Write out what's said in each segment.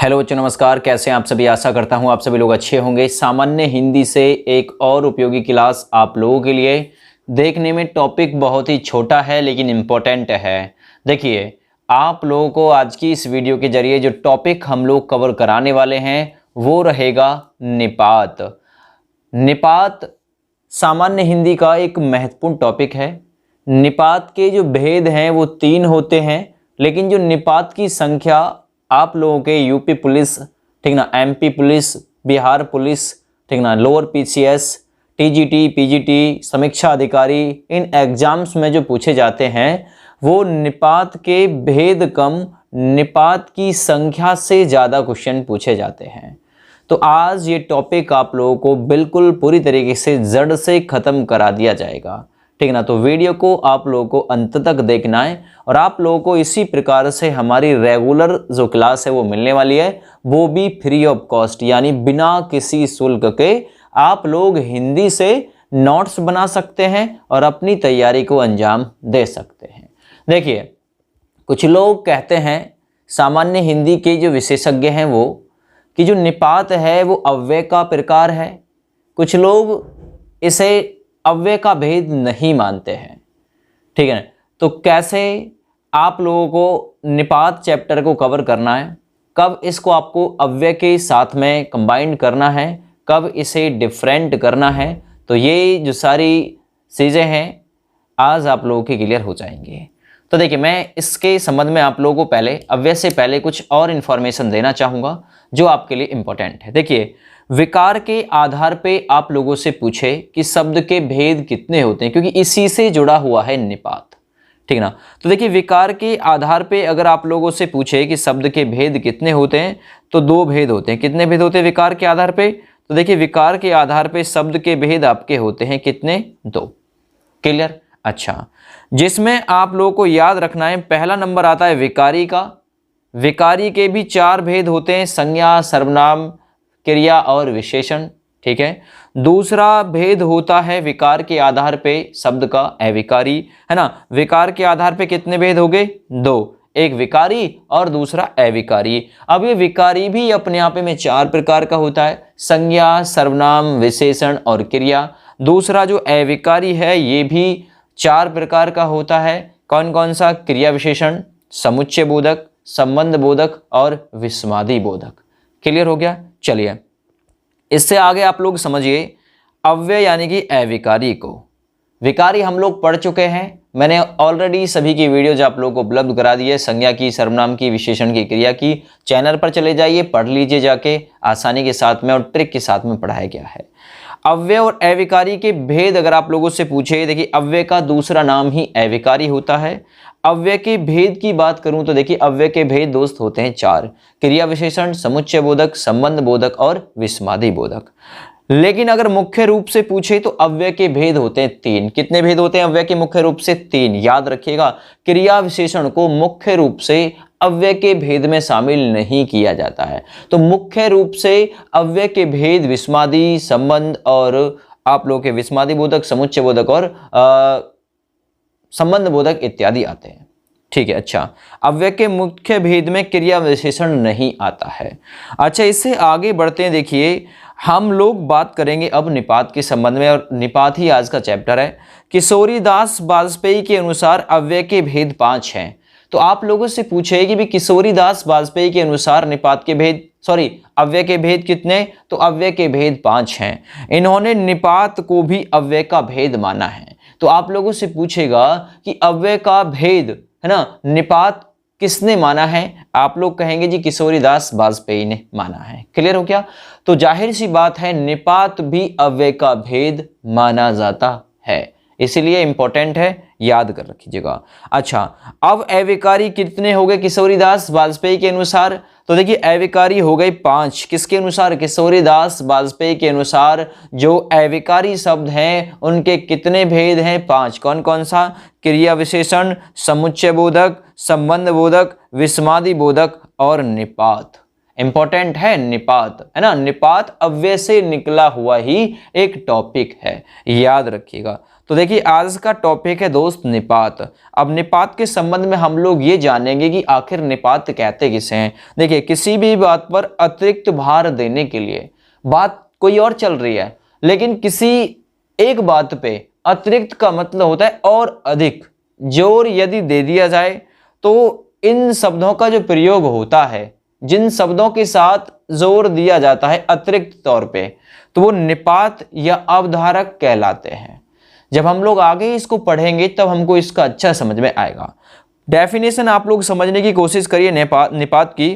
Hello बच्चों, नमस्कार। कैसे हैं आप सभी? आशा करता हूं आप सभी लोग अच्छे होंगे। सामान्य हिंदी से एक और उपयोगी क्लास आप लोगों के लिए। देखने में टॉपिक बहुत ही छोटा है लेकिन इम्पोर्टेंट है। देखिए, आप लोगों को आज की इस वीडियो के जरिए जो टॉपिक हम लोग कवर कराने वाले हैं वो रहेगा निपात। निपात सामान्य हिंदी का एक महत्वपूर्ण टॉपिक है। निपात के जो भेद हैं वो 3 होते हैं, लेकिन जो निपात की संख्या आप लोगों के यूपी पुलिस, ठीक ना, एमपी पुलिस, बिहार पुलिस, ठीक ना, लोअर पीसीएस, टीजीटी, पीजीटी, समीक्षा अधिकारी, इन एग्जाम्स में जो पूछे जाते हैं वो निपात के भेद कम, निपात की संख्या से ज़्यादा क्वेश्चन पूछे जाते हैं। तो आज ये टॉपिक आप लोगों को बिल्कुल पूरी तरीके से जड़ से ख़त्म करा दिया जाएगा, ठीक ना। तो वीडियो को आप लोगों को अंत तक देखना है और आप लोगों को इसी प्रकार से हमारी रेगुलर जो क्लास है वो मिलने वाली है, वो भी फ्री ऑफ कॉस्ट, यानी बिना किसी शुल्क के आप लोग हिंदी से नोट्स बना सकते हैं और अपनी तैयारी को अंजाम दे सकते हैं। देखिए, कुछ लोग कहते हैं सामान्य हिंदी के जो विशेषज्ञ हैं वो कि जो निपात है वो अव्यय का प्रकार है। कुछ लोग इसे अव्यय का भेद नहीं मानते हैं, ठीक है। तो कैसे आप लोगों को निपात चैप्टर को कवर करना है, कब इसको आपको अव्यय के साथ में कंबाइन करना है, कब इसे डिफरेंट करना है, तो ये जो सारी चीज़ें हैं आज आप लोगों की क्लियर हो जाएंगे। तो देखिए, मैं इसके संबंध में आप लोगों को पहले अव्यय से पहले कुछ और इन्फॉर्मेशन देना चाहूँगा जो आपके लिए इम्पोर्टेंट है। देखिए, विकार के आधार पे आप लोगों से पूछे कि शब्द के भेद कितने होते हैं, क्योंकि इसी से जुड़ा हुआ है निपात, ठीक ना। तो देखिए, विकार के आधार पे अगर आप लोगों से पूछे कि शब्द के भेद कितने होते हैं तो 2 भेद होते हैं। कितने भेद होते हैं विकार के आधार पे? तो देखिए, विकार के आधार पे शब्द के भेद आपके होते हैं कितने? 2। क्लियर? अच्छा, जिसमें आप लोगों को याद रखना है, पहला नंबर आता है विकारी का। विकारी के भी 4 भेद होते हैं, संज्ञा, सर्वनाम, क्रिया और विशेषण, ठीक है। दूसरा भेद होता है विकार के आधार पे शब्द का अविकारी, है ना। विकार के आधार पे कितने भेद हो गए? 2, एक विकारी और दूसरा अविकारी। अब ये विकारी भी अपने आप में 4 प्रकार का होता है, संज्ञा, सर्वनाम, विशेषण और क्रिया। दूसरा जो अविकारी है ये भी 4 प्रकार का होता है। कौन कौन सा? क्रिया विशेषण, समुच्चय बोधक, संबंध बोधक और विस्मादि बोधक। क्लियर हो गया? चलिए, इससे आगे आप लोग समझिए अव्यय यानी कि अविकारी को। विकारी हम लोग पढ़ चुके हैं, मैंने ऑलरेडी सभी की वीडियोज आप लोगों को उपलब्ध करा दी है, संज्ञा की, सर्वनाम की, विशेषण की, क्रिया की। चैनल पर चले जाइए, पढ़ लीजिए जाके, आसानी के साथ में और ट्रिक के साथ में पढ़ाया गया है। अव्यय और अविकारी के भेद अगर आप लोगों से पूछे, देखिए अव्यय का दूसरा नाम ही अविकारी होता है। अव्यय के भेद की बात करूं तो देखिए अव्यय के भेद दोस्त होते हैं 4, क्रिया विशेषण, समुच्चय बोधक, संबंध बोधक और विस्मादि बोधक। लेकिन अगर मुख्य रूप से पूछे तो अव्यय के भेद होते हैं 3। कितने भेद होते हैं अव्यय के? मुख्य रूप से 3। याद रखिएगा, क्रिया विशेषण को मुख्य रूप से अव्यय के भेद में शामिल नहीं किया जाता है। तो मुख्य रूप से अव्यय के भेद विस्मादि, संबंध और आप लोगों के विस्मादि बोधक, समुच्चय बोधक और संबंध बोधक इत्यादि आते हैं, ठीक है। अच्छा, अव्यय के मुख्य भेद में क्रिया विशेषण नहीं आता है। अच्छा, इससे आगे बढ़ते हैं। देखिए, हम लोग बात करेंगे अब निपात के संबंध में, और निपात ही आज का चैप्टर है। किशोरीदास वाजपेयी के अनुसार अव्यय के भेद 5 हैं। तो आप लोगों से पूछे कि भी किशोरीदास वाजपेयी के अनुसार निपात के भेद, अव्यय के भेद कितने? तो अव्यय के भेद 5 हैं। इन्होंने निपात को भी अव्यय का भेद माना है। तो आप लोगों से पूछेगा कि अव्यय का भेद, है ना, निपात किसने माना है? आप लोग कहेंगे जी किशोरीदास वाजपेयी ने माना है। क्लियर हो गया? तो जाहिर सी बात है निपात भी अव्यय का भेद माना जाता है, इसलिए इंपॉर्टेंट है, याद कर रखिएगा। अच्छा, अब अविकारी कितने हो गए किशोरीदास वाजपेयी के अनुसार? तो देखिए अविकारी हो गए 5। किसके अनुसार? किशोरीदास वाजपेयी के अनुसार जो अविकारी शब्द हैं उनके कितने भेद हैं? 5। कौन कौन सा? क्रिया विशेषण, समुच्चय बोधक, संबंध बोधक, विस्मादि बोधक और निपात। इंपॉर्टेंट है निपात, है ना। निपात अव्यय से निकला हुआ ही एक टॉपिक है, याद रखिएगा। तो देखिए आज का टॉपिक है दोस्त निपात। अब निपात के संबंध में हम लोग ये जानेंगे कि आखिर निपात कहते किसे हैं। देखिए किसी भी बात पर अतिरिक्त भार देने के लिए, बात कोई और चल रही है लेकिन किसी एक बात पे अतिरिक्त का मतलब होता है और अधिक जोर यदि दे दिया जाए तो इन शब्दों का जो प्रयोग होता है, जिन शब्दों के साथ जोर दिया जाता है अतिरिक्त तौर पे, तो वो निपात या अवधारक कहलाते हैं। जब हम लोग आगे इसको पढ़ेंगे तब हमको इसका अच्छा समझ में आएगा। डेफिनेशन आप लोग समझने की कोशिश करिए निपात की।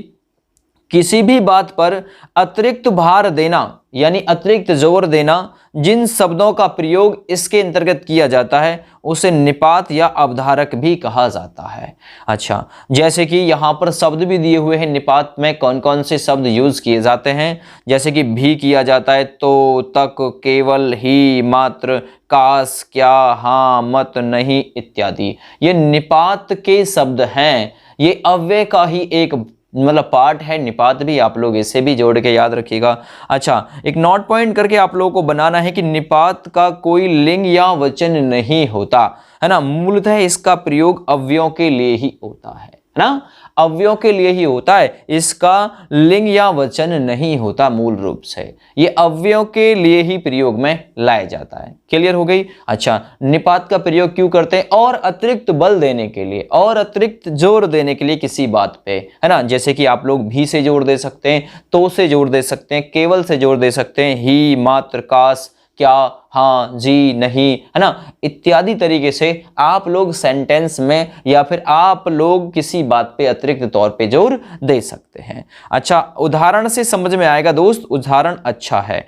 किसी भी बात पर अतिरिक्त भार देना यानी अतिरिक्त जोर देना, जिन शब्दों का प्रयोग इसके अंतर्गत किया जाता है उसे निपात या अवधारक भी कहा जाता है। अच्छा, जैसे कि यहाँ पर शब्द भी दिए हुए हैं, निपात में कौन कौन से शब्द यूज किए जाते हैं। जैसे कि भी किया जाता है, तो, तक, केवल, ही, मात्र, काश, क्या, हाँ, मत, नहीं इत्यादि। ये निपात के शब्द हैं। ये अव्यय का ही एक मतलब पार्ट है निपात भी, आप लोग इसे भी जोड़ के याद रखिएगा। अच्छा, एक नोट पॉइंट करके आप लोगों को बनाना है कि निपात का कोई लिंग या वचन नहीं होता है ना। मूलतः इसका प्रयोग अव्ययों के लिए ही होता है ना, अव्ययों के लिए ही होता है। इसका लिंग या वचन नहीं होता मूल रूप से, ये अव्ययों के लिए ही प्रयोग में लाया जाता है। क्लियर हो गई। अच्छा, निपात का प्रयोग क्यों करते हैं? और अतिरिक्त बल देने के लिए, और अतिरिक्त जोर देने के लिए किसी बात पे, है ना। जैसे कि आप लोग भी से जोर दे सकते हैं, तो से जोर दे सकते हैं, केवल से जोर दे सकते हैं, ही, मात्र, काश, क्या, हाँ, जी, नहीं, है ना, इत्यादि तरीके से आप लोग सेंटेंस में या फिर आप लोग किसी बात पे अतिरिक्त तौर पे जोर दे सकते हैं। अच्छा, उदाहरण से समझ में आएगा दोस्त, उदाहरण अच्छा है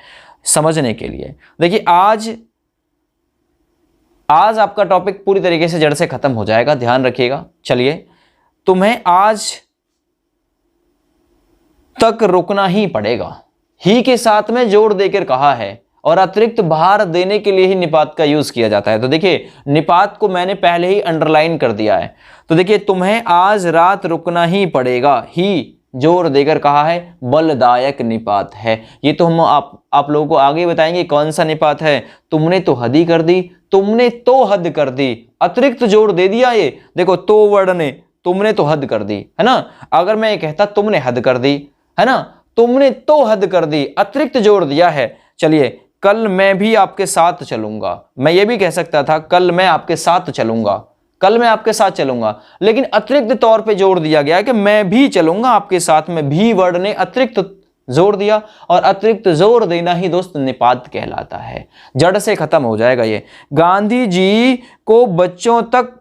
समझने के लिए। देखिए आज आपका टॉपिक पूरी तरीके से जड़ से खत्म हो जाएगा, ध्यान रखिएगा। चलिए, तुम्हें आज तक रुकना ही पड़ेगा, ही के साथ में जोर देकर कहा है और अतिरिक्त भार देने के लिए ही निपात का यूज किया जाता है। तो देखिए निपात को मैंने पहले ही अंडरलाइन कर दिया है। तो देखिए, तुम्हें आज रात रुकना ही पड़ेगा, ही जोर देकर कहा है, बलदायक निपात है। ये तो हम आप लोगों को आगे बताएंगे कौन सा निपात है। तुमने तो हद ही कर दी, तुमने तो हद कर दी, अतिरिक्त जोर दे दिया। ये देखो, तो वर्ड ने तुमने तो हद कर दी, है ना। अगर मैं ये कहता तुमने हद कर दी, है ना, तुमने तो हद कर दी, अतिरिक्त जोर दिया है। चलिए, कल मैं भी आपके साथ चलूंगा, मैं ये भी कह सकता था कल मैं आपके साथ चलूंगा, कल मैं आपके साथ चलूंगा, लेकिन अतिरिक्त तौर पे जोर दिया गया कि मैं भी चलूंगा आपके साथ में। भी वर्ड ने अतिरिक्त जोर दिया और अतिरिक्त जोर देना ही दोस्त निपात कहलाता है। जड़ से खत्म हो जाएगा ये। गांधी जी को बच्चों तक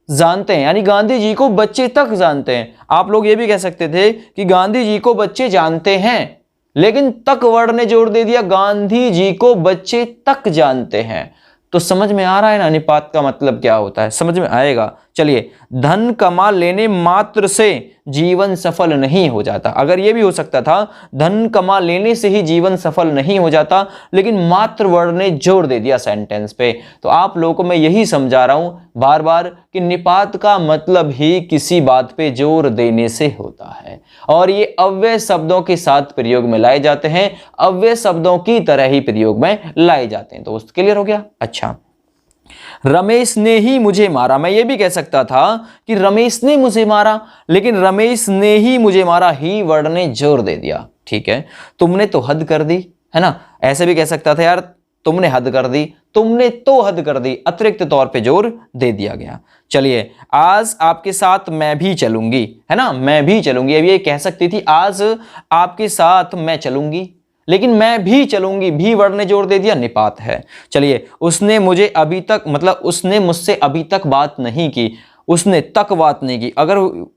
जानते हैं, यानी गांधी जी को बच्चे तक जानते हैं। आप लोग ये भी कह सकते थे कि गांधी जी को बच्चे जानते हैं, लेकिन तक वर्ड ने जोर दे दिया, गांधी जी को बच्चे तक जानते हैं। तो समझ में आ रहा है ना निपात का मतलब क्या होता है, समझ में आएगा। चलिए, धन कमा लेने मात्र से जीवन सफल नहीं हो जाता। अगर ये भी हो सकता था धन कमा लेने से ही जीवन सफल नहीं हो जाता, लेकिन मात्र वर्ड ने जोर दे दिया सेंटेंस पे। तो आप लोगों को मैं यही समझा रहा हूं बार बार कि निपात का मतलब ही किसी बात पे जोर देने से होता है, और ये अव्यय शब्दों के साथ प्रयोग में लाए जाते हैं, अव्यय शब्दों की तरह ही प्रयोग में लाए जाते हैं। दोस्त क्लियर हो गया। अच्छा, रमेश ने ही मुझे मारा, मैं ये भी कह सकता था कि रमेश ने मुझे मारा, लेकिन रमेश ने ही मुझे मारा, ही वर्ड ने जोर दे दिया। ठीक है, तुमने तो हद कर दी, है ना। ऐसे भी कह सकता था यार तुमने हद कर दी, तुमने तो हद कर दी, अतिरिक्त तौर पे जोर दे दिया गया। चलिए, आज आपके साथ मैं भी चलूंगी, है ना, मैं भी चलूंगी। अब ये कह सकती थी आज आपके साथ मैं चलूंगी, लेकिन मैं भी चलूंगी, भी वर्ड ने जोर दे दिया, निपात है। चलिए, उसने मुझे अभी तक, मतलब उसने मुझसे अभी तक बात नहीं की, उसने तक बात नहीं की।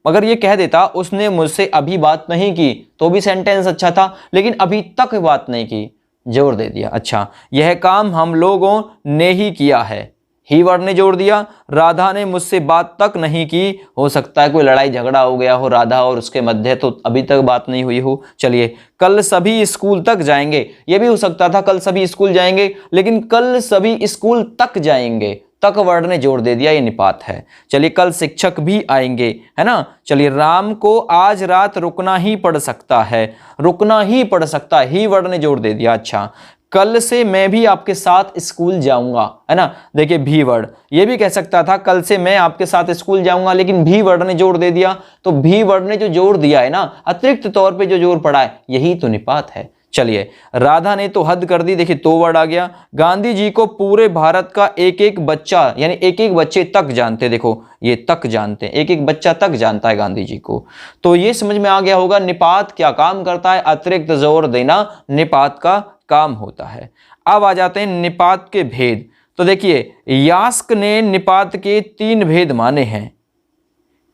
अगर ये कह देता उसने मुझसे अभी बात नहीं की तो भी सेंटेंस अच्छा था, लेकिन अभी तक बात नहीं की, जोर दे दिया। अच्छा, यह काम हम लोगों ने ही किया है, ही वर्ड ने जोड़ दिया। राधा ने मुझसे बात तक नहीं की, हो सकता है कोई लड़ाई झगड़ा हो गया हो राधा और उसके मध्य, तो अभी तक बात नहीं हुई हो। चलिए, कल सभी स्कूल तक जाएंगे, ये भी हो सकता था कल सभी स्कूल जाएंगे, लेकिन कल सभी स्कूल तक जाएंगे, तक वर्ड ने जोड़ दे दिया, ये निपात है। चलिए, कल शिक्षक भी आएंगे, है ना। चलिए, राम को आज रात रुकना ही पड़ सकता है, रुकना ही पड़ सकता है, ही वर्ड ने जोड़ दे दिया। अच्छा, कल से मैं भी आपके साथ स्कूल जाऊंगा, है ना। देखिए भी वर्ड, ये भी कह सकता था कल से मैं आपके साथ स्कूल जाऊंगा, लेकिन भी वर्ड ने जोर दे दिया। तो भी वर्ड ने जो जोर दिया है ना, अतिरिक्त तौर पे जो जोर पड़ा है, यही तो निपात है। चलिए, राधा ने तो हद कर दी, देखिए तो वर्ड आ गया। गांधी जी को पूरे भारत का एक एक बच्चा, यानी एक एक बच्चे तक जानते, देखो ये तक जानते हैं, एक एक बच्चा तक जानता है गांधी जी को। तो ये समझ में आ गया होगा निपात क्या काम करता है, अतिरिक्त जोर देना निपात का काम होता है। अब आ जाते हैं निपात के भेद। तो देखिए, यास्क ने निपात के 3 भेद माने हैं।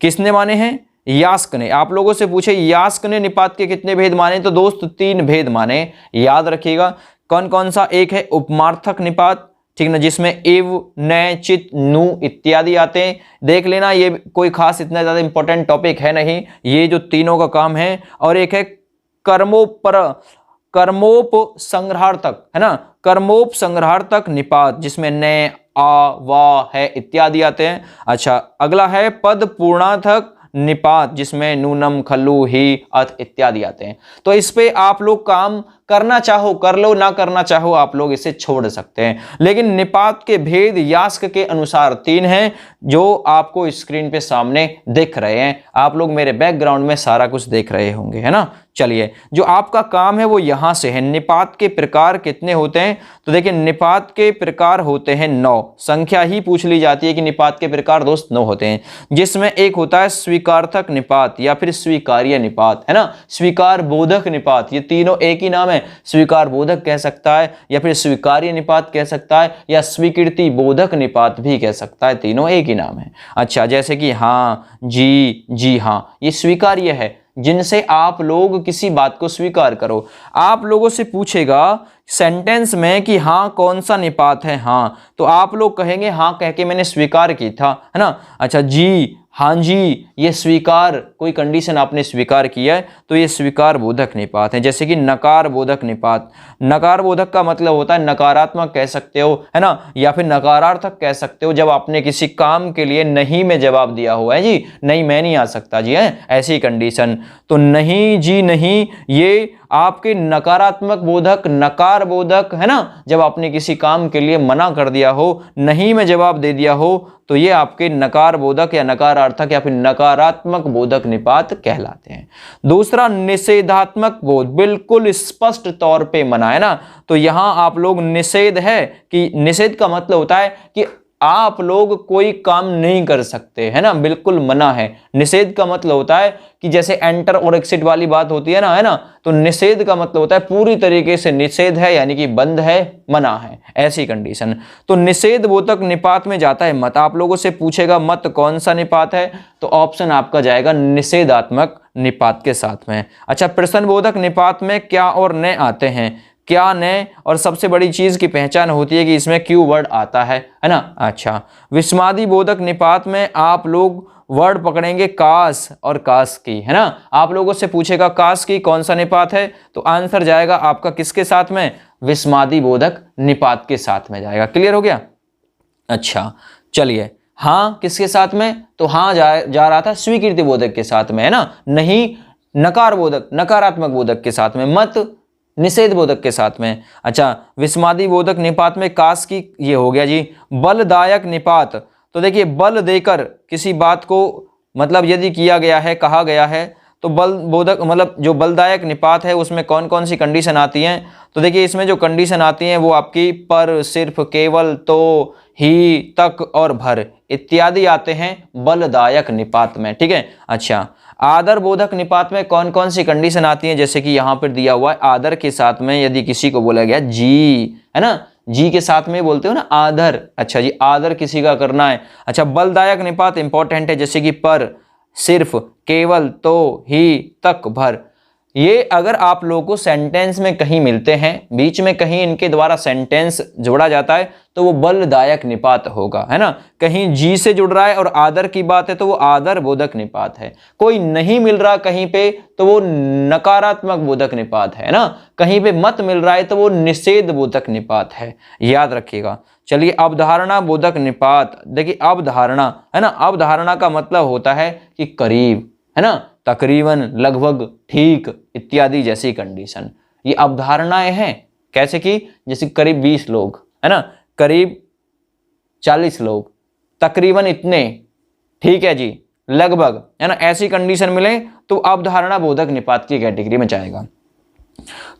किसने माने हैं? यास्क ने। आप लोगों से पूछे यास्क ने निपात के कितने भेद माने, तो दोस्त 3 भेद माने, याद रखिएगा। कौन कौन सा? एक है उपमार्थक निपात, ठीक ना, जिसमें एव, न, चित, नु इत्यादि आते हैं। देख लेना, ये कोई खास इतना ज्यादा इंपॉर्टेंट टॉपिक है नहीं, ये जो तीनों का काम है। और एक है कर्मोप संग्रहार्थक, है ना, कर्मोप संग्रहार्थक निपात, जिसमें न, आ, वा, है इत्यादि आते हैं। अच्छा, अगला है पद पूर्णार्थक निपात, जिसमें नूनम, खल्लू, ही, अथ इत्यादि आते हैं। तो इस पे आप लोग काम करना चाहो कर लो, ना करना चाहो आप लोग इसे छोड़ सकते हैं। लेकिन निपात के भेद यास्क के अनुसार 3 हैं, जो आपको स्क्रीन पे सामने दिख रहे हैं। आप लोग मेरे बैकग्राउंड में सारा कुछ देख रहे होंगे, है ना। चलिए, जो आपका काम है वो यहां से है। निपात के प्रकार कितने होते हैं? तो देखिए, निपात के प्रकार होते हैं 9। संख्या ही पूछ ली जाती है कि निपात के प्रकार दोस्त 9 होते हैं, जिसमें एक होता है स्वीकार्थक निपात या फिर स्वीकार्य निपात, है ना, स्वीकार बोधक निपात। ये तीनों एक ही नाम है, स्वीकार बोधक कह सकता है, या फिर स्वीकार्य निपात कह सकता है, या स्वीकृति बोधक निपात भी कह सकता है, तीनों एक ही नाम है। अच्छा, जैसे कि हाँ, जी, जी हाँ, ये स्वीकार्य है, जिनसे आप लोग किसी बात को स्वीकार करो। आप लोगों से पूछेगा सेंटेंस में कि हाँ कौन सा निपात है, हाँ, तो आप लोग कहेंगे हाँ कह के मैंने स्वीकार की था, है ना। अच्छा, जी, हाँ जी, ये स्वीकार, कोई कंडीशन आपने स्वीकार किया है तो ये स्वीकार बोधक निपात है। जैसे कि नकार बोधक निपात, नकार बोधक का मतलब होता है नकारात्मक कह सकते हो, है ना, या फिर नकारार्थक कह सकते हो, जब आपने किसी काम के लिए नहीं में जवाब दिया हुआ है, जी नहीं मैं नहीं आ सकता जी, है ऐसी कंडीशन। तो नहीं, जी नहीं, ये आपके नकारात्मक बोधक, नकार बोधक, है ना, जब आपने किसी काम के लिए मना कर दिया हो, नहीं में जवाब दे दिया हो, तो ये आपके नकार बोधक या नकारार्थक या फिर नकारात्मक बोधक निपात कहलाते हैं। दूसरा, निषेधात्मक बोध, बिल्कुल स्पष्ट तौर पे मना, है ना। तो यहां आप लोग निषेध है कि निषेध का मतलब होता है कि आप लोग कोई काम नहीं कर सकते, है ना, बिल्कुल मना है। निषेध का मतलब होता है कि जैसे एंटर और एग्जिट वाली बात होती है ना, तो निषेध का मतलब होता है पूरी तरीके से निषेध है, यानी कि बंद है, मना है, ऐसी कंडीशन। तो निषेध बोधक निपात में जाता है मत। आप लोगों से पूछेगा मत कौन सा निपात है, तो ऑप्शन आपका जाएगा निषेधात्मक निपात के साथ में। अच्छा, प्रश्न बोधक निपात में क्या और न आते हैं, क्या न, और सबसे बड़ी चीज की पहचान होती है कि इसमें क्यू वर्ड आता है ना। अच्छा, विस्मादि बोधक निपात में आप लोग वर्ड पकड़ेंगे कास और कास की, है ना। आप लोगों से पूछेगा कास की कौन सा निपात है, तो आंसर जाएगा आपका किसके साथ में? विस्मादि बोधक निपात के साथ में जाएगा। क्लियर हो गया? अच्छा, चलिए, हाँ किसके साथ में? तो हाँ जा रहा था स्वीकृति बोधक के साथ में, है ना। नहीं, नकार बोधक, नकारात्मक बोधक के साथ में। मत, निषेध बोधक के साथ में। अच्छा, विस्मादि बोधक निपात में कास की, ये हो गया जी। बलदायक निपात, तो देखिए बल देकर किसी बात को, मतलब यदि किया गया है, कहा गया है, तो बल बोधक मतलब जो बलदायक निपात है उसमें कौन कौन सी कंडीशन आती हैं? तो देखिए इसमें जो कंडीशन आती हैं वो आपकी पर, सिर्फ, केवल, तो, ही, तक और भर इत्यादि आते हैं बलदायक निपात में, ठीक है। अच्छा, आदर बोधक निपात में कौन कौन सी कंडीशन आती हैं? जैसे कि यहां पर दिया हुआ है, आदर के साथ में यदि किसी को बोला गया जी, है ना, जी के साथ में बोलते हो ना आदर। अच्छा जी, आदर किसी का करना है। अच्छा, बलदायक निपात इंपॉर्टेंट है, जैसे कि पर, सिर्फ, केवल, तो, ही, तक, भर। ये अगर आप लोगों को सेंटेंस में कहीं मिलते हैं, बीच में कहीं इनके द्वारा सेंटेंस जोड़ा जाता है, तो वो बलदायक निपात होगा, है ना। कहीं जी से जुड़ रहा है और आदर की बात है तो वो आदर बोधक निपात है। कोई नहीं मिल रहा कहीं पे तो वो नकारात्मक बोधक निपात है ना। कहीं पे मत मिल रहा है तो वो निषेध बोधक निपात है, याद रखिएगा। चलिए, अवधारणा बोधक निपात। देखिए अवधारणा, है ना, अवधारणा का मतलब होता है कि करीब, है ना, तकरीबन, लगभग, ठीक इत्यादि जैसी कंडीशन, ये अवधारणाएं हैं। कैसे कि जैसे करीब 20 लोग, है ना, करीब 40 लोग, तकरीबन इतने, ठीक है जी, लगभग, है ना, ऐसी कंडीशन मिले तो अवधारणा बोधक निपात की कैटेगरी में जाएगा।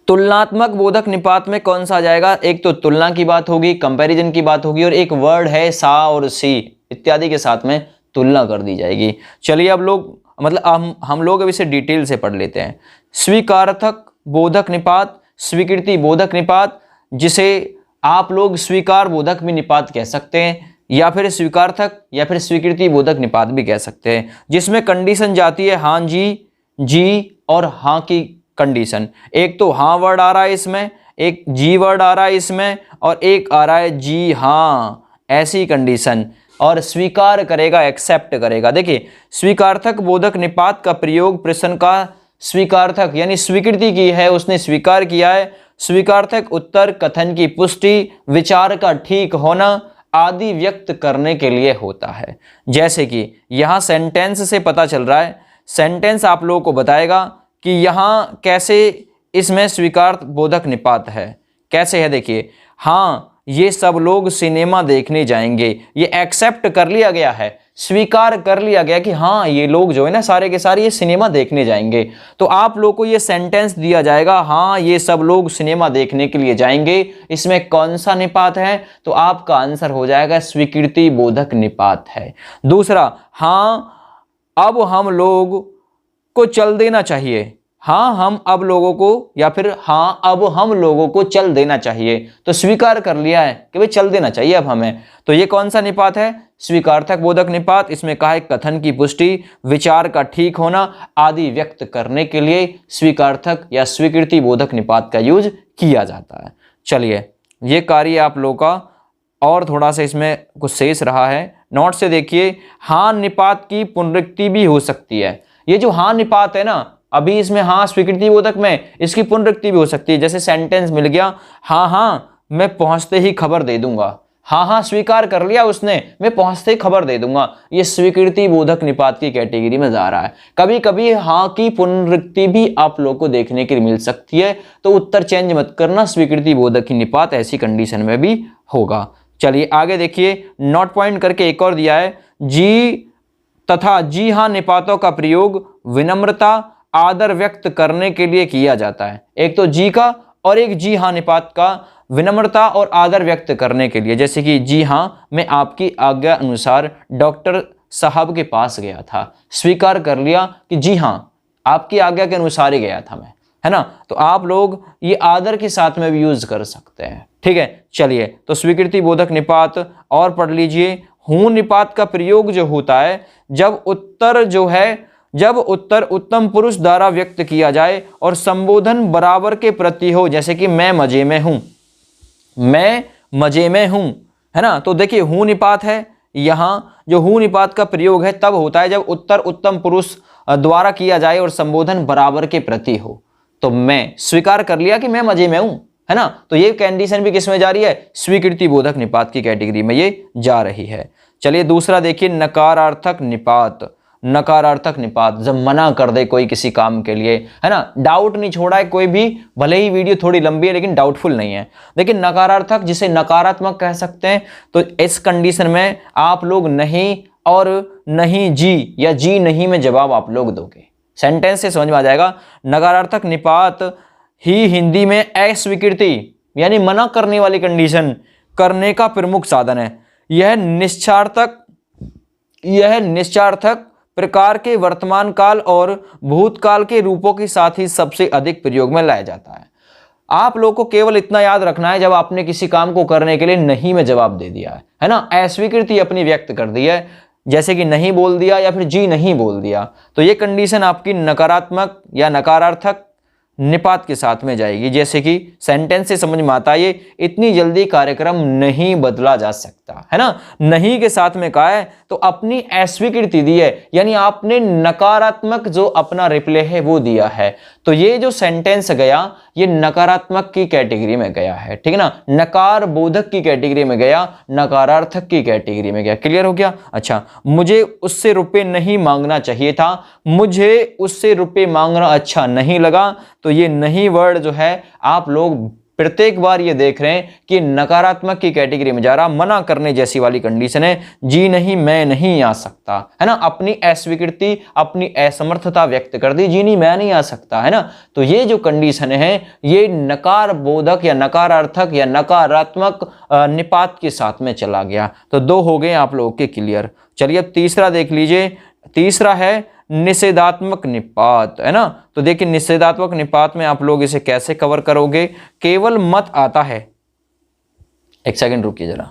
तुलनात्मक बोधक निपात में कौन सा आ जाएगा? एक तो तुलना की बात होगी, कंपैरिजन की बात होगी, और एक वर्ड है सा और सी इत्यादि के साथ में तुलना कर दी जाएगी। चलिए अब लोग मतलब हम लोग अब इसे डिटेल से पढ़ लेते हैं। स्वीकारार्थक बोधक निपात, स्वीकृति बोधक निपात, जिसे आप लोग स्वीकार बोधक भी निपात कह सकते हैं, या फिर स्वीकार्थक या फिर स्वीकृति बोधक निपात भी कह सकते हैं, जिसमें कंडीशन जाती है हाँ जी और हाँ की कंडीशन। एक तो हाँ वर्ड आ रहा है इसमें, एक जी वर्ड आ रहा है इसमें, और एक आ रहा है जी हाँ, ऐसी कंडीशन, और स्वीकार करेगा, एक्सेप्ट करेगा। देखिए स्वीकार्थक बोधक निपात का प्रयोग प्रश्न का स्वीकार्थक यानी स्वीकृति की है, उसने स्वीकार किया है, स्वीकार्थक उत्तर कथन की पुष्टि, विचार का ठीक होना आदि व्यक्त करने के लिए होता है। जैसे कि यहाँ सेंटेंस से पता चल रहा है, सेंटेंस आप लोगों को बताएगा कि यहाँ कैसे इसमें स्वीकार बोधक निपात है, कैसे है। देखिए हाँ ये सब लोग सिनेमा देखने जाएंगे, ये एक्सेप्ट कर लिया गया है, स्वीकार कर लिया गया कि हाँ ये लोग जो है ना सारे के सारे ये सिनेमा देखने जाएंगे। तो आप लोग को ये सेंटेंस दिया जाएगा हाँ ये सब लोग सिनेमा देखने के लिए जाएंगे, इसमें कौन सा निपात है? तो आपका आंसर हो जाएगा स्वीकृति बोधक निपात है। दूसरा, हाँ अब हम लोग को चल देना चाहिए, हाँ हम अब लोगों को, या फिर हाँ अब हम लोगों को चल देना चाहिए, तो स्वीकार कर लिया है कि भाई चल देना चाहिए अब हमें। तो ये कौन सा निपात है? स्वीकार्थक बोधक निपात। इसमें कहा है कथन की पुष्टि, विचार का ठीक होना आदि व्यक्त करने के लिए स्वीकार्थक या स्वीकृति बोधक निपात का यूज किया जाता है। चलिए ये कार्य आप लोगों का, और थोड़ा सा इसमें कुछ शेष रहा है, नोट से देखिए। हाँ निपात की पुनरुक्ति भी हो सकती है। ये जो हाँ निपात है ना, अभी इसमें हाँ स्वीकृति बोधक में, इसकी पुनरुक्ति भी हो सकती है। जैसे सेंटेंस मिल गया, हाँ मैं पहुंचते ही खबर दे दूंगा, हाँ स्वीकार कर लिया उसने, मैं पहुंचते ही खबर दे दूंगा, ये स्वीकृति बोधक निपात की कैटेगरी में जा रहा है। कभी कभी हाँ की पुनरुक्ति भी आप लोग को देखने के लिए मिल सकती है, तो उत्तर चेंज मत करना, स्वीकृति बोधक की निपात ऐसी कंडीशन में भी होगा। चलिए आगे देखिए, नोट पॉइंट करके एक और दिया है, जी तथा जी हाँ निपातों का प्रयोग विनम्रता आदर व्यक्त करने के लिए किया जाता है। एक तो जी का और एक जी हाँ निपात का विनम्रता और आदर व्यक्त करने के लिए। जैसे कि जी हाँ मैं आपकी आज्ञा अनुसार डॉक्टर साहब के पास गया था, स्वीकार कर लिया कि जी हाँ आपकी आज्ञा के अनुसार ही गया था मैं, है ना। तो आप लोग ये आदर के साथ में भी यूज कर सकते हैं, ठीक है। चलिए तो स्वीकृति बोधक निपात और पढ़ लीजिए। हूं निपात का प्रयोग जो होता है जब उत्तर उत्तम पुरुष द्वारा व्यक्त किया जाए और संबोधन बराबर के प्रति हो, जैसे कि मैं मजे में हूं, मैं मजे में हूं, है ना। तो देखिए हूं निपात है, यहां जो हूं निपात का प्रयोग है तब होता है जब उत्तर उत्तम पुरुष द्वारा किया जाए और संबोधन बराबर के प्रति हो। तो मैं स्वीकार कर लिया कि मैं मजे में हूं, है ना। तो ये कंडीशन भी किस में जा रही है? स्वीकृति बोधक निपात की कैटेगरी में ये जा रही है। चलिए दूसरा देखिए, नकारार्थक निपात। नकारार्थक निपात जब मना कर दे कोई किसी काम के लिए, है ना, डाउट नहीं छोड़ा है कोई भी, भले ही वीडियो थोड़ी लंबी है लेकिन डाउटफुल नहीं है। लेकिन नकारार्थक जिसे नकारात्मक कह सकते हैं, तो इस कंडीशन में आप लोग नहीं और नहीं जी या जी नहीं में जवाब आप लोग दोगे, सेंटेंस से समझ में आ जाएगा। नकारार्थक निपात ही हिंदी में अस्वीकृति यानी मना करने वाली कंडीशन करने का प्रमुख साधन है। यह निश्चार्थक प्रकार के वर्तमान काल और भूतकाल के रूपों के साथ ही सबसे अधिक प्रयोग में लाया जाता है। आप लोगों को केवल इतना याद रखना है, जब आपने किसी काम को करने के लिए नहीं में जवाब दे दिया है ना, अस्वीकृति अपनी व्यक्त कर दी है, जैसे कि नहीं बोल दिया या फिर जी नहीं बोल दिया, तो ये कंडीशन आपकी नकारात्मक या नकारार्थक निपात के साथ में जाएगी। जैसे कि सेंटेंस से समझ में आता है ये इतनी जल्दी कार्यक्रम नहीं बदला जा सकता, है ना। नहीं के साथ में कहा है तो अपनी अस्वीकृति दी है, यानी आपने नकारात्मक जो अपना रिप्लाई है वो दिया है। तो ये जो सेंटेंस गया ये नकारात्मक की कैटेगरी में गया है, ठीक है ना, नकार बोधक की कैटेगरी में गया, नकारार्थक की कैटेगरी में गया। क्लियर हो गया? अच्छा, मुझे उससे रुपए नहीं मांगना चाहिए था, मुझे उससे रुपए मांगना अच्छा नहीं लगा, तो ये नहीं वर्ड जो है आप लोग प्रत्येक बार ये देख रहे हैं कि नकारात्मक की कैटेगरी में जा रहा, मना करने जैसी वाली कंडीशन है, जी नहीं मैं नहीं आ सकता, है ना, अपनी अस्वीकृति अपनी असमर्थता व्यक्त कर दी, जी नहीं मैं नहीं आ सकता, है ना। तो ये जो कंडीशन है ये नकार बोधक या नकारार्थक या नकारात्मक निपात के साथ में चला गया। तो 2 हो गए आप लोगों के क्लियर। चलिए अब तीसरा देख लीजिए, तीसरा है निषेधात्मक निपात, है ना। तो देखिए निषेधात्मक निपात में आप लोग इसे कैसे कवर करोगे, केवल मत आता है, एक सेकंड रुकिए जरा,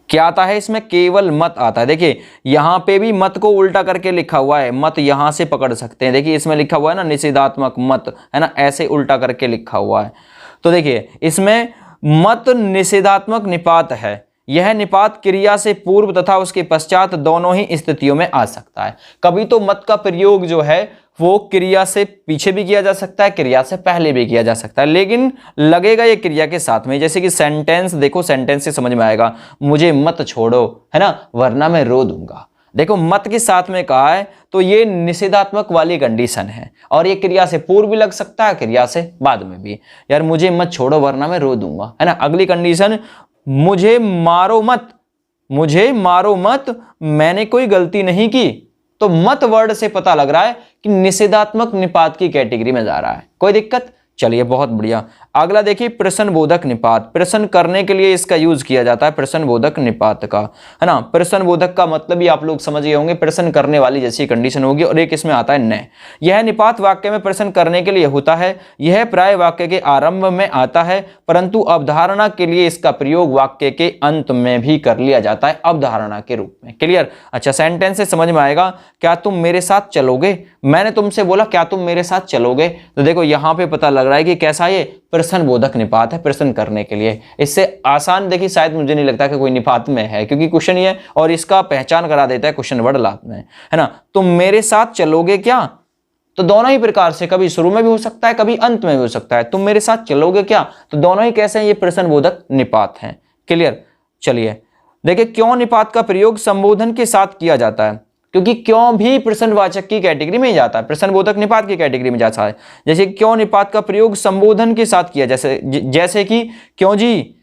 क्या आता है इसमें, केवल मत आता है। देखिए यहां पे भी मत को उल्टा करके लिखा हुआ है, मत यहां से पकड़ सकते हैं, देखिए इसमें लिखा हुआ है ना निषेधात्मक मत, है ना, ऐसे उल्टा करके लिखा हुआ है। तो देखिए इसमें मत निषेधात्मक निपात है, यह निपात क्रिया से पूर्व तथा उसके पश्चात दोनों ही स्थितियों में आ सकता है। कभी तो मत का प्रयोग जो है वो क्रिया से पीछे भी किया जा सकता है, क्रिया से पहले भी किया जा सकता है, लेकिन लगेगा ये क्रिया के साथ में। जैसे कि सेंटेंस देखो, सेंटेंस से समझ में आएगा, मुझे मत छोड़ो, है ना, वरना मैं रो दूंगा। देखो मत के साथ में कहा है तो ये निषेधात्मक वाली कंडीशन है, और ये क्रिया से पूर्व भी लग सकता है, क्रिया से बाद में भी। यार मुझे मत छोड़ो वरना मैं रो दूंगा, है ना। अगली कंडीशन, मुझे मारो मत, मुझे मारो मत, मैंने कोई गलती नहीं की। तो मत वर्ड से पता लग रहा है कि निषेधात्मक निपात की कैटेगरी में जा रहा है। कोई दिक्कत? चलिए बहुत बढ़िया। अगला देखिए प्रश्नबोधक निपात, प्रश्न करने के लिए इसका यूज किया जाता है प्रश्नबोधक निपात का, है ना। प्रश्नबोधक का मतलब भी आप लोग समझ गए होंगे, प्रश्न करने वाली जैसी कंडीशन होगी। और एक इसमें आता है न, यह निपात वाक्य में प्रश्न करने के लिए होता है, यह प्राय वाक्य के आरंभ में आता है, परंतु अवधारणा के लिए इसका प्रयोग वाक्य के अंत में भी कर लिया जाता है अवधारणा के रूप में। क्लियर? अच्छा, सेंटेंस से समझ में आएगा, क्या तुम मेरे साथ चलोगे, मैंने तुमसे बोला क्या तुम मेरे साथ चलोगे। तो देखो यहां पे पता लग रहा है कि कैसा ये प्रश्नबोधक निपात है, प्रश्न करने के लिए। इससे आसान देखिए शायद मुझे नहीं लगता कि कोई निपात में है, क्योंकि क्वेश्चन ही है और इसका पहचान करा देता है क्वेश्चन वर्ड लात में, है ना। तुम मेरे साथ चलोगे क्या, तो दोनों ही प्रकार से, कभी शुरू में भी हो सकता है कभी अंत में भी हो सकता है। तुम मेरे साथ चलोगे क्या, तो दोनों ही कैसे हैं, ये प्रश्नबोधक निपात हैं। क्लियर? चलिए देखिए क्यों निपात का प्रयोग संबोधन के साथ किया जाता है, क्योंकि क्यों भी प्रश्नवाचक की कैटेगरी में जाता है, प्रश्नबोधक निपात की कैटेगरी में जाता है। जैसे क्यों निपात का प्रयोग संबोधन के साथ किया, जैसे कि क्यों जी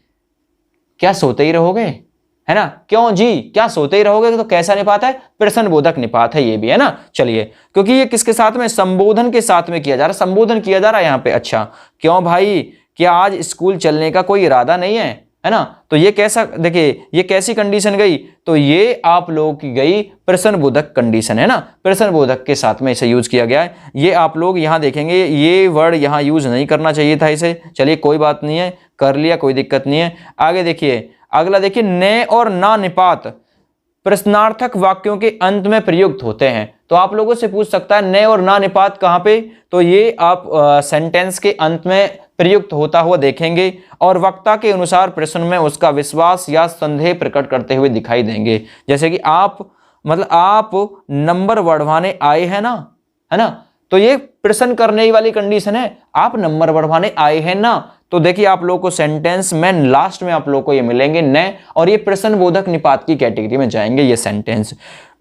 क्या सोते ही रहोगे, है ना, क्यों जी क्या सोते ही रहोगे, तो कैसा निपात है, प्रश्नबोधक निपात है ये भी, है ना। चलिए क्योंकि ये किसके साथ में, संबोधन के साथ में किया जा रहा है, संबोधन किया जा रहा है यहाँ पे। अच्छा, क्यों भाई क्या आज स्कूल चलने का कोई इरादा नहीं है ना। तो ये कैसा, देखिए ये कैसी कंडीशन गई, तो ये आप लोगों की गई प्रश्नबोधक कंडीशन, है ना। प्रश्नबोधक के साथ में इसे यूज किया गया है। ये आप लोग यहां देखेंगे, ये वर्ड यहां यूज नहीं करना चाहिए था इसे, चलिए कोई बात नहीं है, कर लिया कोई दिक्कत नहीं है। आगे देखिए, अगला देखिए, ने और ना निपात प्रश्नार्थक वाक्यों के अंत में प्रयुक्त होते हैं। तो आप लोगों से पूछ सकता है ने और ना निपात कहां पे, तो ये आप सेंटेंस के अंत में प्रयुक्त होता हुआ देखेंगे, और वक्ता के अनुसार प्रश्न में उसका विश्वास या संदेह प्रकट करते हुए दिखाई देंगे। जैसे कि आप, मतलब आप नंबर बढ़वाने आए हैं ना, है ना, तो ये प्रश्न करने वाली कंडीशन है, आप नंबर बढ़वाने आए हैं ना। तो देखिए आप लोगों को सेंटेंस में लास्ट में आप लोगों को ये मिलेंगे न, और ये प्रश्नबोधक निपात की कैटेगरी में जाएंगे ये सेंटेंस।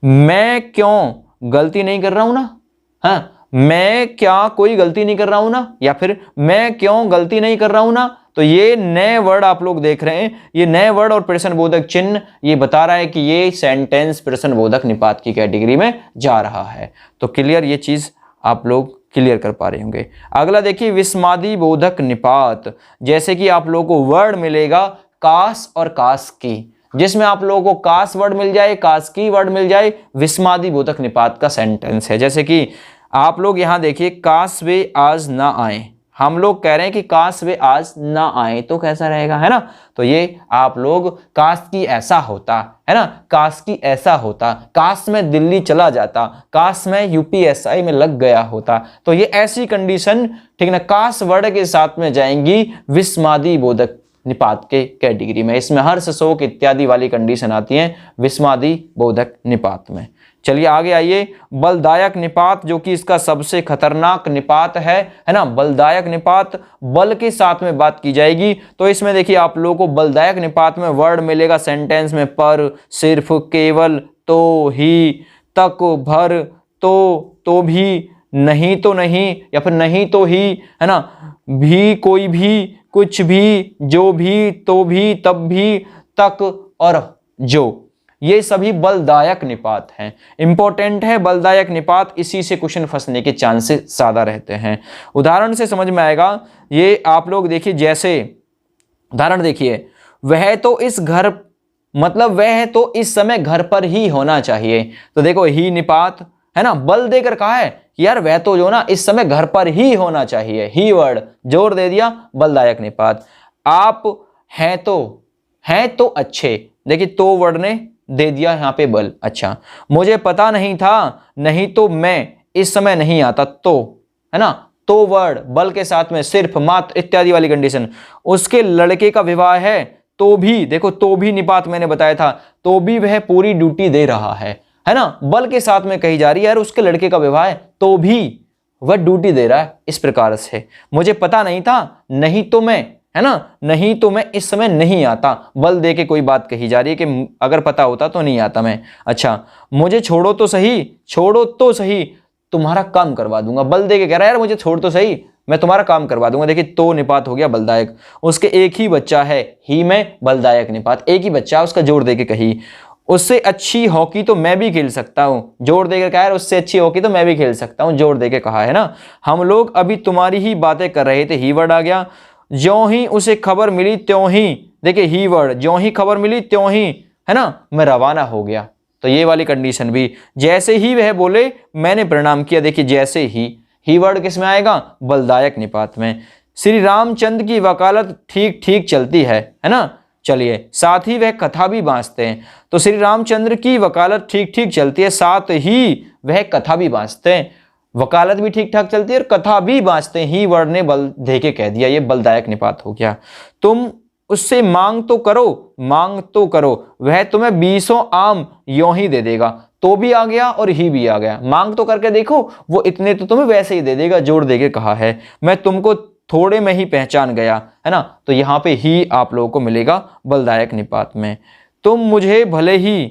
मैं क्यों गलती नहीं कर रहा हूं ना, हाँ, मैं क्या कोई गलती नहीं कर रहा हूं ना, या फिर मैं क्यों गलती नहीं कर रहा हूं ना। तो ये नए वर्ड आप लोग देख रहे हैं, ये नए वर्ड और प्रश्नबोधक चिन्ह ये बता रहा है कि ये सेंटेंस प्रश्नबोधक निपात की कैटेगरी में जा रहा है। तो क्लियर, ये चीज आप लोग क्लियर कर पा रहे होंगे। अगला देखिए विस्मादी बोधक निपात, जैसे कि आप लोगों को वर्ड मिलेगा काश और काश की, जिसमें आप लोगों को काश वर्ड मिल जाए, काश की वर्ड मिल जाए, विस्मादी बोधक निपात का सेंटेंस है। जैसे कि आप लोग यहां देखिए, काश वे आज ना आए, हम लोग कह रहे हैं कि काश वे आज ना आए, तो कैसा रहेगा, है ना। तो ये आप लोग काश की ऐसा होता, है ना, काश की ऐसा होता, काश में दिल्ली चला जाता, काश में यूपीएसआई में लग गया होता। तो ये ऐसी कंडीशन, ठीक ना, काश वर्ड के साथ में जाएंगी विस्मादी बोधक निपात के कैटेगरी में। इसमें हर्ष शोक इत्यादि वाली कंडीशन आती है विस्मादी बोधक निपात में। चलिए आगे आइए, बलदायक निपात, जो कि इसका सबसे खतरनाक निपात है ना। बलदायक निपात, बल के साथ में बात की जाएगी। तो इसमें देखिए आप लोगों को बलदायक निपात में वर्ड मिलेगा सेंटेंस में पर, सिर्फ, केवल, तो, ही, तक, भर, तो भी, नहीं तो नहीं, या फिर नहीं तो ही, है ना, भी, कोई भी, कुछ भी, जो भी, तो भी, तब भी, तक और जो, ये सभी बलदायक निपात हैं। इंपॉर्टेंट है बलदायक निपात, इसी से क्वेश्चन फंसने के चांसेस ज्यादा रहते हैं। उदाहरण से समझ में आएगा। ये आप लोग देखिए, जैसे उदाहरण देखिए, वह तो इस घर, मतलब वह तो इस समय घर पर ही होना चाहिए। तो देखो ही निपात है ना, बल देकर कहा है कि यार वह तो जो ना इस समय घर पर ही होना चाहिए, ही वर्ड जोर दे दिया, बलदायक निपात। आप हैं तो अच्छे, देखिए तो वर्ड ने दे दिया यहां पे बल। अच्छा, मुझे पता नहीं था, नहीं तो मैं इस समय नहीं आता, तो है ना, तो वर्ड बल के साथ में सिर्फ, मात्र, इत्यादि वाली कंडीशन। उसके लड़के का विवाह है, तो भी, देखो तो भी निपात मैंने बताया था, तो भी वह पूरी ड्यूटी दे रहा है ना, बल के साथ में कही जा रही है यार उसके लड़के का विवाह है, तो भी वह ड्यूटी दे रहा है, इस प्रकार से। मुझे पता नहीं था, नहीं तो मैं, है ना, नहीं तो मैं इस समय नहीं आता, बल दे के कोई बात कही जा रही है कि अगर पता होता तो नहीं आता मैं। अच्छा, मुझे छोड़ो तो सही, तुम्हारा काम करवा दूंगा, बल दे के कह रहा है यार मुझे छोड़ तो सही, मैं तुम्हारा काम करवा दूंगा। देखिए तो निपात हो गया बलदायक। उसके एक ही बच्चा है, ही में बलदायक निपात, एक ही बच्चा, उसका जोर दे के कही। उससे अच्छी हॉकी तो मैं भी खेल सकता हूं, जोर देकर कहा है उससे अच्छी हॉकी तो मैं भी खेल सकता हूं, जोर देकर कहा है ना। हम लोग अभी तुम्हारी ही बातें कर रहे थे, ही वर्ड आ गया। ज्यों ही उसे खबर मिली त्यों ही, देखिए ही वर्ड, ज्यों ही खबर मिली त्यों ही, है ना, मैं रवाना हो गया। तो ये वाली कंडीशन भी, जैसे ही वह बोले मैंने प्रणाम किया, देखिए जैसे ही वर्ड किस में आएगा, बलदायक निपात में। श्री रामचंद्र की वकालत ठीक ठीक चलती है ना, चलिए, साथ ही वह कथा भी बांचते हैं। तो श्री रामचंद्र की वकालत ठीक ठीक चलती है, साथ ही वह कथा भी बांचते हैं। वकालत भी ठीक ठाक चलती है और कथा भी बांचते हैं, ही वर्ड ने बल दे के कह दिया, ये बलदायक निपात हो गया। तुम उससे मांग तो करो, वह तुम्हें 20 आम यों ही दे देगा, तो भी आ गया और ही भी आ गया। मांग तो करके देखो, वो इतने तो तुम्हें वैसे ही दे देगा, जोड़ दे के कहा है। मैं तुमको थोड़े में ही पहचान गया, है ना, तो यहां पे ही आप लोगों को मिलेगा बलदायक निपात में। तुम मुझे भले ही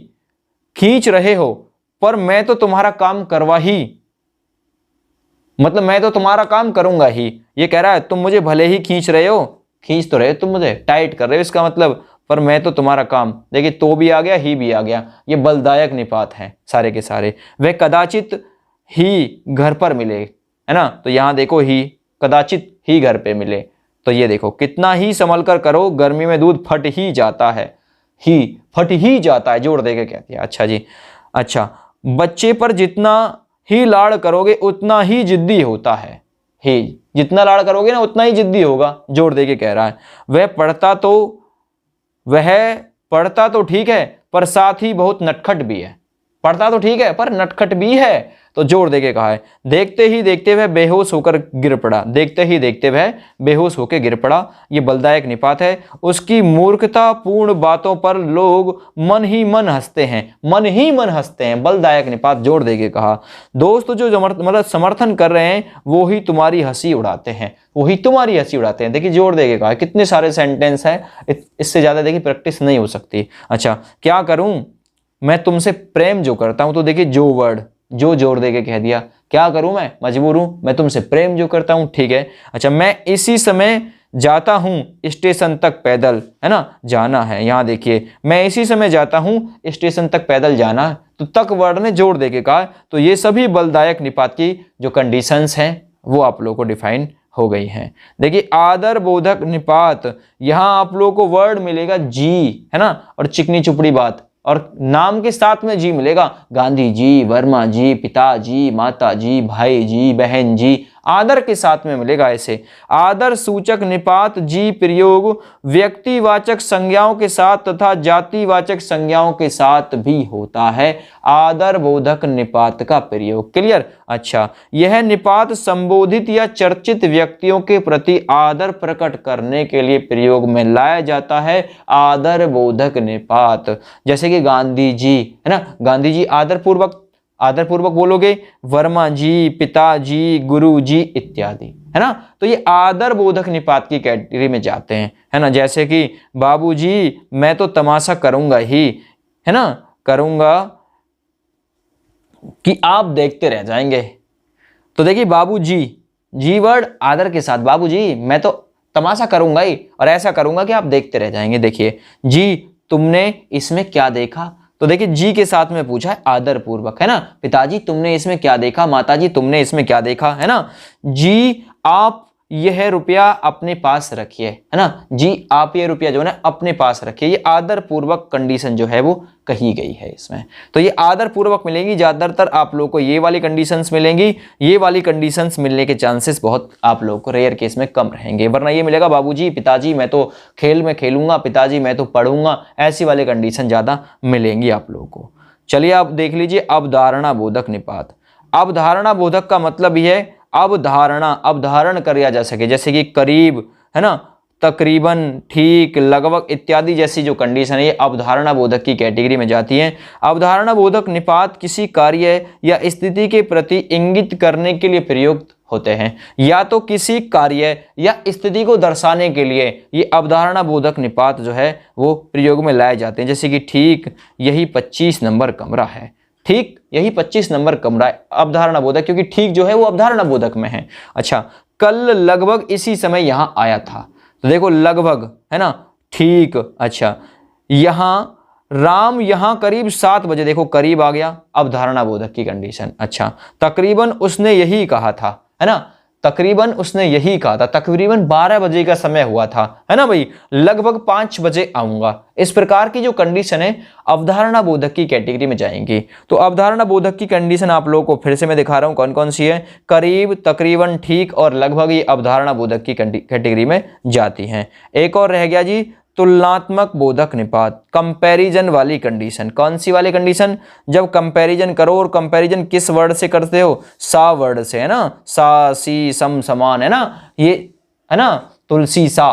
खींच रहे हो, पर मैं तो तुम्हारा काम करवा ही, मतलब मैं तो तुम्हारा काम करूंगा ही। ये कह रहा है तुम मुझे भले ही खींच रहे हो, खींच तो रहे तुम मुझे, टाइट कर रहे हो इसका मतलब, पर मैं तो तुम्हारा काम, देखिए तो भी आ गया, ही भी आ गया, ये बलदायक निपात है सारे के सारे। वह कदाचित ही घर पर मिले, है ना, तो यहां देखो ही, कदाचित ही घर पे मिले, तो ये देखो कितना ही संभल कर करो, गर्मी में दूध फट ही जाता है, ही फट ही जाता है, जोड़ देके कहती है। अच्छा जी, अच्छा, बच्चे पर जितना ही लाड़ करोगे उतना ही जिद्दी होता है, ही, जितना लाड़ करोगे ना उतना ही जिद्दी होगा, जोड़ देके कह रहा है। वह पढ़ता तो ठीक है, पर साथ ही बहुत नटखट भी है, पढ़ता तो ठीक है पर नटखट भी है, तो जोर देके कहा है। देखते ही देखते वह बेहोश होकर गिर पड़ा, देखते ही देखते वह बेहोश होकर गिर पड़ा, ये बलदायक निपात है। उसकी मूर्खता पूर्ण बातों पर लोग मन ही मन हंसते हैं, बलदायक निपात, जोर देके कहा। दोस्त जो मतलब समर्थन कर रहे हैं वो ही तुम्हारी हंसी उड़ाते हैं, देखिए जोर देके कहा। कितने सारे सेंटेंस है, इससे ज्यादा देखिए प्रैक्टिस नहीं हो सकती। अच्छा, क्या करूं मैं तुमसे प्रेम जो करता हूं, तो देखिए जो वर्ड, जो जोर देके कह दिया, क्या करूं मैं मजबूर हूं, मैं तुमसे प्रेम जो करता हूं, ठीक है। अच्छा, मैं इसी समय जाता हूं स्टेशन तक पैदल, है ना, जाना है, यहां देखिए मैं इसी समय जाता हूं स्टेशन तक पैदल जाना, तो तक वर्ड ने जोर देके कहा। तो ये सभी बलदायक निपात की जो कंडीशंस हैं वो आप लोगों को डिफाइन हो गई हैं। देखिए आदर बोधक निपात, यहां आप लोगों को वर्ड मिलेगा जी, है ना, और चिकनी चुपड़ी बात, और नाम के साथ में जी मिलेगा, गांधी जी, वर्मा जी, पिताजी, माता जी, भाई जी, बहन जी, आदर के साथ में मिलेगा। ऐसे आदर सूचक निपात जी प्रयोग व्यक्तिवाचक संज्ञाओं के साथ तथा जातिवाचक संज्ञाओं के साथ भी होता है, आदर बोधक निपात का प्रयोग, क्लियर। अच्छा, यह निपात संबोधित या चर्चित व्यक्तियों के प्रति आदर प्रकट करने के लिए प्रयोग में लाया जाता है, आदर बोधक निपात। जैसे कि गांधी जी, है ना, गांधी जी आदरपूर्वक बोलोगे, वर्मा जी, पिताजी, गुरु जी इत्यादि, है ना, तो ये आदर बोधक निपात की कैटेगरी में जाते हैं, है ना। जैसे कि बाबूजी मैं तो तमाशा करूंगा ही, है ना, करूंगा कि आप देखते रह जाएंगे, तो देखिए बाबूजी, जी वर्ड आदर के साथ, बाबूजी मैं तो तमाशा करूंगा ही और ऐसा करूंगा कि आप देखते रह जाएंगे। देखिए जी तुमने इसमें क्या देखा, तो देखिए जी के साथ में पूछा है आदर पूर्वक, है ना। पिताजी तुमने इसमें क्या देखा, माताजी तुमने इसमें क्या देखा, है ना। जी आप यह रुपया अपने पास रखिए, है ना। जी आप ये रुपया जो है ना अपने पास रखिए, ये आदर पूर्वक कंडीशन जो है वो कही गई है इसमें। तो ये आदर पूर्वक मिलेंगी, ज्यादातर आप लोगों को ये वाली कंडीशंस मिलेंगी। ये वाली कंडीशंस मिलने के चांसेस बहुत आप लोगों को रेयर केस में कम रहेंगे, वरना ये मिलेगा बाबूजी, पिताजी मैं तो खेल में खेलूंगा, पिताजी मैं तो पढ़ूंगा, ऐसी वाली कंडीशन ज्यादा मिलेंगी आप लोगों को। चलिए आप देख लीजिए अवधारणा बोधक निपात। अवधारणा बोधक का मतलब यह है अवधारणा, अवधारण किया जा सके, जैसे कि करीब, है ना, तकरीबन, ठीक, लगभग इत्यादि जैसी जो कंडीशन है ये अवधारणा बोधक की कैटेगरी में जाती है। अवधारणा बोधक निपात किसी कार्य या स्थिति के प्रति इंगित करने के लिए प्रयुक्त होते हैं, या तो किसी कार्य या स्थिति को दर्शाने के लिए ये अवधारणा बोधक निपात जो है वो प्रयोग में लाए जाते हैं। जैसे कि ठीक यही 25 नंबर कमरा है, ठीक यही 25 नंबर कमरा है, अवधारणा बोधक, क्योंकि ठीक जो है वो अवधारणा बोधक में है। अच्छा, कल लगभग इसी समय यहां आया था, तो देखो लगभग, है ना, ठीक। अच्छा, यहां राम यहां करीब 7 बजे, देखो करीब आ गया, अवधारणा बोधक की कंडीशन। अच्छा, तकरीबन उसने यही कहा था, है ना, तकरीबन उसने यही कहा था, तकरीबन 12 बजे का समय हुआ था, है ना भाई, लगभग 5 बजे आऊंगा। इस प्रकार की जो कंडीशन है अवधारणा बोधक की कैटेगरी में जाएंगी। तो अवधारणा बोधक की कंडीशन आप लोगों को फिर से मैं दिखा रहा हूं कौन कौन सी है, करीब, तकरीबन, ठीक और लगभग, ये अवधारणा बोधक की कैटेगरी में जाती हैं। एक और रह गया जी तुलनात्मक बोधक निपात, कंपैरिजन वाली कंडीशन। कौन सी वाली कंडीशन, जब कंपैरिजन करो, और कंपैरिजन किस वर्ड से करते हो, सा वर्ड से, है ना, सा सी सम समान, है ना, ये, है ना, तुलसी सा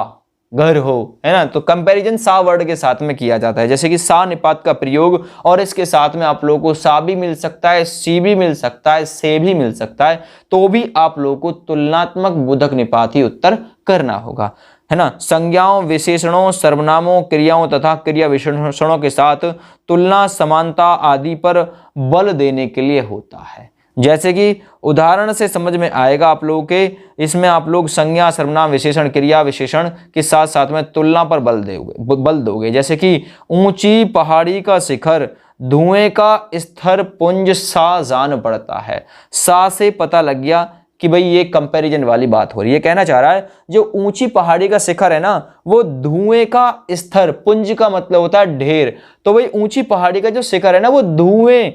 घर हो, है ना, तो कंपैरिजन सा वर्ड के साथ में किया जाता है। जैसे कि सा निपात का प्रयोग, और इसके साथ में आप लोगों को सा भी मिल सकता है, सी भी मिल सकता है, से भी मिल सकता है, तो भी आप लोगों को तुलनात्मक बोधक निपात ही उत्तर करना होगा, है ना। संज्ञाओं, विशेषणों, सर्वनामों, क्रियाओं तथा क्रिया विशेषणों के साथ तुलना, समानता आदि पर बल देने के लिए होता है। जैसे कि उदाहरण से समझ में आएगा आप लोगों के, इसमें आप लोग संज्ञा, सर्वनाम, विशेषण, क्रिया विशेषण के साथ साथ में तुलना पर बल दोगे। जैसे कि ऊंची पहाड़ी का शिखर धुएं का स्तर पुंज सा जान पड़ता है, सा से पता लग गया कि भाई ये कंपैरिजन वाली बात हो रही है। कहना चाह रहा है जो ऊंची पहाड़ी का शिखर है ना, वो धुएं का स्तर, पुंज का मतलब होता है ढेर, तो भाई ऊंची पहाड़ी का जो शिखर है ना वो धुएं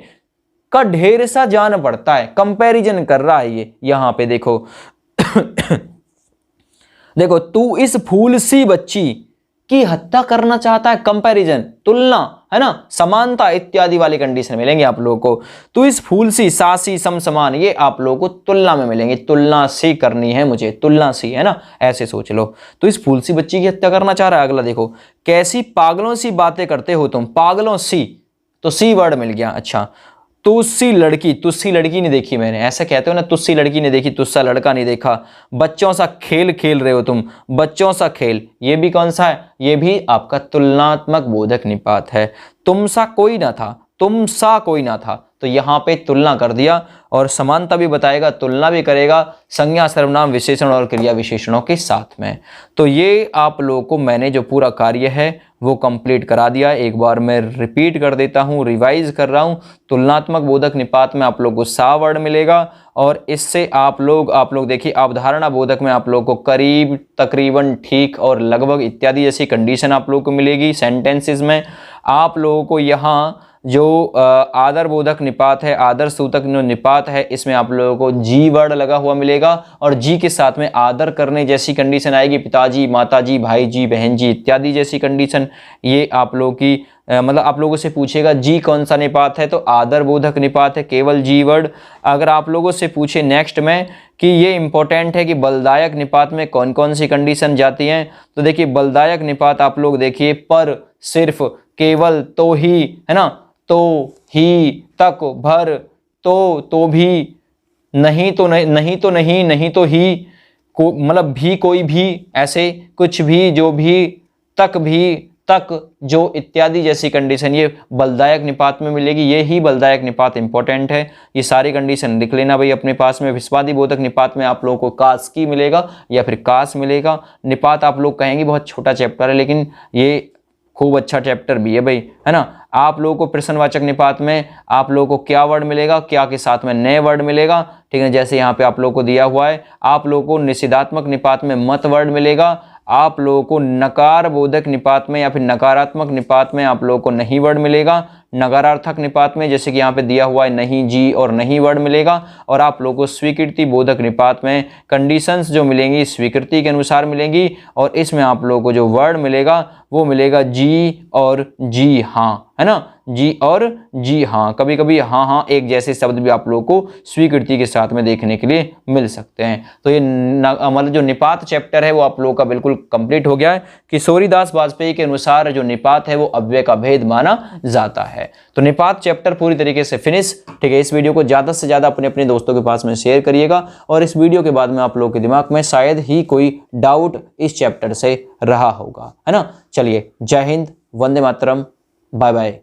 का ढेर सा जान पड़ता है, कंपैरिजन कर रहा है ये यहां पे। देखो देखो, तू इस फूल सी बच्ची की हत्या करना चाहता है, कंपैरिजन, तुलना, है ना, समानता इत्यादि वाली कंडीशन मिलेंगे आप लोगों को। तो इस फूल सी, सासी, सम समान, ये आप लोगों को तुलना में मिलेंगे, तुलना सी करनी है मुझे, तुलना सी, है ना, ऐसे सोच लो। तो इस फूल सी बच्ची की हत्या करना चाह रहा है। अगला देखो, कैसी पागलों सी बातें करते हो तुम, पागलों सी, तो सी वर्ड मिल गया। अच्छा, तुस्सी लड़की, तुस्सी लड़की नहीं देखी मैंने, ऐसा कहते हो ना, तुस्सी लड़की नहीं देखी, तुस्सा लड़का नहीं देखा। बच्चों सा खेल खेल रहे हो तुम, बच्चों सा खेल, ये भी कौन सा है, ये भी आपका तुलनात्मक बोधक निपात है। तुम सा कोई ना था, तुम सा कोई ना था, तो यहां पे तुलना कर दिया, और समानता भी बताएगा, तुलना भी करेगा, संज्ञा, सर्वनाम, विशेषण और क्रिया विशेषणों के साथ में। तो ये आप लोगों को मैंने जो पूरा कार्य है वो कंप्लीट करा दिया। एक बार मैं रिपीट कर देता हूँ, रिवाइज कर रहा हूँ। तुलनात्मक बोधक निपात में आप लोग को सा वर्ड मिलेगा, और इससे आप लोग देखिए अवधारणा बोधक में आप लोग को करीब, तकरीबन, ठीक और लगभग इत्यादि जैसी कंडीशन आप लोग को मिलेगी सेंटेंसेस में। आप लोगों को यहाँ जो आदर बोधक निपात है, आदर सूतक निपात है, इसमें आप लोगों को जी वर्ड लगा हुआ मिलेगा, और जी के साथ में आदर करने जैसी कंडीशन आएगी, पिताजी, माताजी, भाई जी, बहन जी इत्यादि जैसी कंडीशन। ये आप लोगों की मतलब आप लोगों से पूछेगा जी कौन सा निपात है, तो आदर बोधक निपात है, केवल जी वर्ड। अगर आप लोगों से पूछे नेक्स्ट में कि ये इंपॉर्टेंट है कि बलदायक निपात में कौन कौन सी कंडीशन जाती हैं, तो देखिए बलदायक निपात आप लोग देखिए पर, सिर्फ, केवल, तो ही, है ना, तो, ही, तक, भर, तो भी, नहीं तो नहीं, नहीं तो नहीं, नहीं तो ही, को मतलब भी, कोई भी, ऐसे कुछ भी, जो भी, तक भी, तक, जो, इत्यादि जैसी कंडीशन ये बलदायक निपात में मिलेगी। ये ही बलदायक निपात इंपॉर्टेंट है, ये सारी कंडीशन लिख लेना भाई अपने पास में। विस्वादी बोधक निपात में आप लोगों को कास्की मिलेगा या फिर कास मिलेगा। निपात आप लोग कहेंगे बहुत छोटा चैप्टर है, लेकिन ये खूब अच्छा चैप्टर भी है भाई, है ना। आप लोगों को प्रश्नवाचक निपात में आप लोगों को क्या वर्ड मिलेगा, क्या के साथ में नए वर्ड मिलेगा, ठीक है। जैसे यहाँ पे आप लोगों को दिया हुआ है, आप लोगों को निषेधात्मक निपात में मत वर्ड मिलेगा, आप लोगों को नकार बोधक निपात में या फिर नकारात्मक निपात में आप लोगों को नहीं वर्ड मिलेगा। नकारार्थक निपात में जैसे कि यहाँ पे दिया हुआ है नहीं, जी और नहीं वर्ड मिलेगा। और आप लोगों को स्वीकृति बोधक निपात में कंडीशंस जो मिलेंगी स्वीकृति के अनुसार मिलेंगी, और इसमें आप लोगों को जो वर्ड मिलेगा वो मिलेगा जी और जी हाँ, है ना, जी और जी हाँ। कभी कभी हाँ हाँ एक जैसे शब्द भी आप लोगों को स्वीकृति के साथ में देखने के लिए मिल सकते हैं। तो ये मतलब जो निपात चैप्टर है वो आप लोगों का बिल्कुल कंप्लीट हो गया है। किशोरीदास वाजपेयी के अनुसार जो निपात है वो अव्यय का भेद माना जाता है। तो निपात चैप्टर पूरी तरीके से फिनिश, ठीक है। इस वीडियो को ज़्यादा से ज़्यादा अपने अपने दोस्तों के पास में शेयर करिएगा, और इस वीडियो के बाद में आप लोगों के दिमाग में शायद ही कोई डाउट इस चैप्टर से रहा होगा, है ना। चलिए, जय हिंद, वंदे मातरम, बाय बाय।